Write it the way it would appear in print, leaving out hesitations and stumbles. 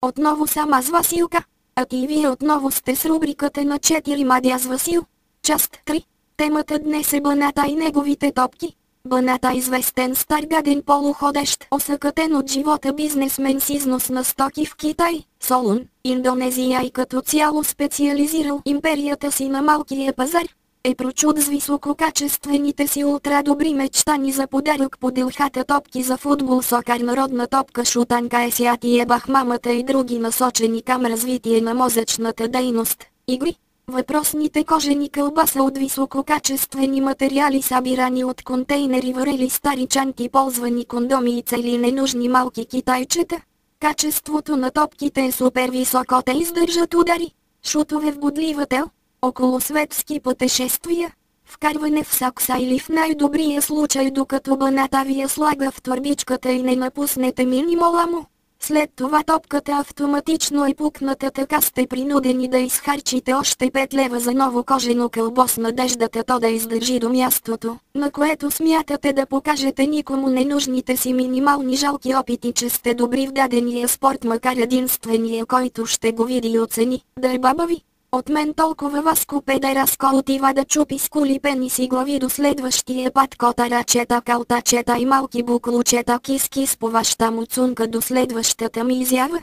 Отново съм аз Василка. А ти и вие отново сте с рубриката на 4 мадя с Васил. Част 3. Темата днес е Баната и неговите топки. Баната, известен стар гаден полуходещ, осъкатен от живота бизнесмен с износ на стоки в Китай, Солун, Индонезия и като цяло специализирал империята си на малкия пазар, е прочут с висококачествените си ултрадобри мечтани за подарък по делхата топки за футбол, сокар, народна топка, шутанка, есятия, бахмамата и други насочени към развитие на мозъчната дейност. Игри. Въпросните кожени кълбаса от висококачествени материали, събирани от контейнери, варели, стари чанти, ползвани кондоми и цели ненужни малки китайчета. Качеството на топките е супер високо, те издържат удари, шутове в бодлива тел, околосветски пътешествия, вкарване в сакса или в най-добрия случай докато Баната ви я слага в торбичката и не напуснете минимала му. След това топката автоматично е пукната, така сте принудени да изхарчите още 5 лева за ново кожено кълбо с надеждата то да издържи до мястото, на което смятате да покажете никому ненужните си минимални жалки опити, че сте добри в дадения спорт, макар единствения, който ще го види и оцени, да е баба ви. От мен толкова. Васко педераско отива да чупи с кули пениси глави до следващия път, котарачета, калтачета и малки буклучета, кис-кис по вашата му цунка до следващата ми изява.